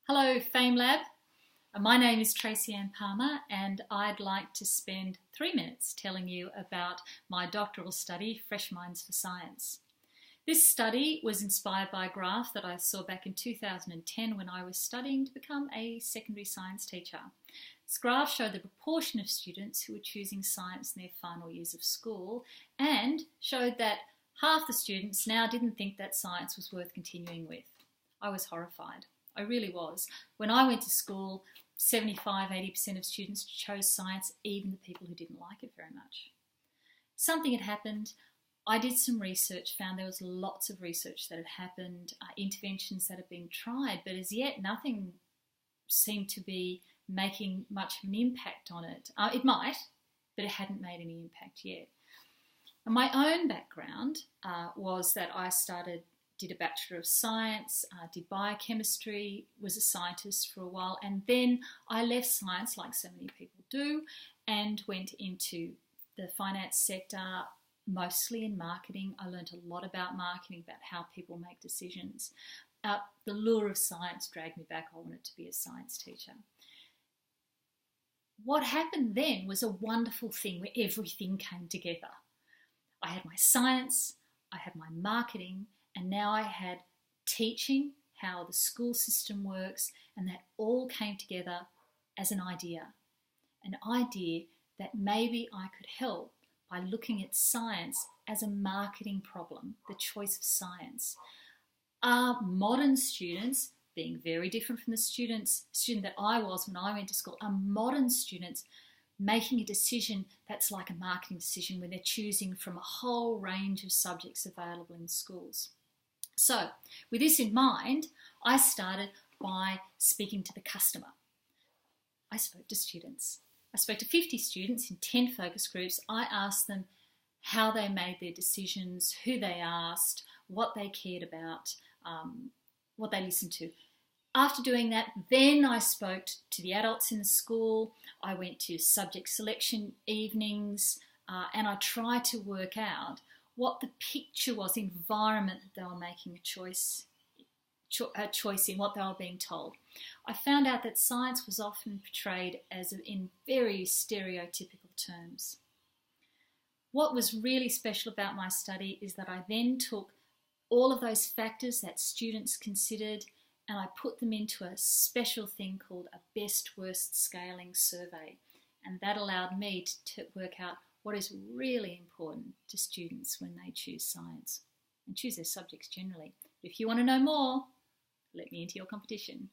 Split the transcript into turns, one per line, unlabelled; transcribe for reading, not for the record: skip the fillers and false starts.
Hello FameLab, my name is Tracey-Ann Palmer and I'd like to spend 3 minutes telling you about my doctoral study, Fresh Minds for Science. This study was inspired by a graph that I saw back in 2010 when I was studying to become a secondary science teacher. This graph showed the proportion of students who were choosing science in their final years of school and showed that half the students now didn't think that science was worth continuing with. I was horrified. I really was. When I went to school, 75–80% of students chose science, even the people who didn't like it very much. Something had happened. I did some research, found there was lots of research that had happened, interventions that had been tried, but as yet nothing seemed to be making much of an impact on it. It might, but it hadn't made any impact yet. And my own background was that I did a Bachelor of Science, did biochemistry, was a scientist for a while, and then I left science, like so many people do, and went into the finance sector, mostly in marketing. I learned a lot about marketing, about how people make decisions. The lure of science dragged me back. I wanted to be a science teacher. What happened then was a wonderful thing where everything came together. I had my science, I had my marketing, and now I had teaching, how the school system works, and that all came together as an idea that maybe I could help by looking at science as a marketing problem, the choice of science. Are modern students, being very different from the student that I was when I went to school, are modern students making a decision that's like a marketing decision when they're choosing from a whole range of subjects available in schools? So, with this in mind, I started by speaking to the customer. I spoke to students. I spoke to 50 students in 10 focus groups. I asked them how they made their decisions, who they asked, what they cared about, what they listened to. After doing that, then I spoke to the adults in the school. I went to subject selection evenings, and I tried to work out what the picture was, the environment that they were making a choice in, what they were being told. I found out that science was often portrayed in very stereotypical terms. What was really special about my study is that I then took all of those factors that students considered and I put them into a special thing called a best-worst scaling survey. And that allowed me to work out what is really important to students when they choose science and choose their subjects generally. If you want to know more, let me into your competition.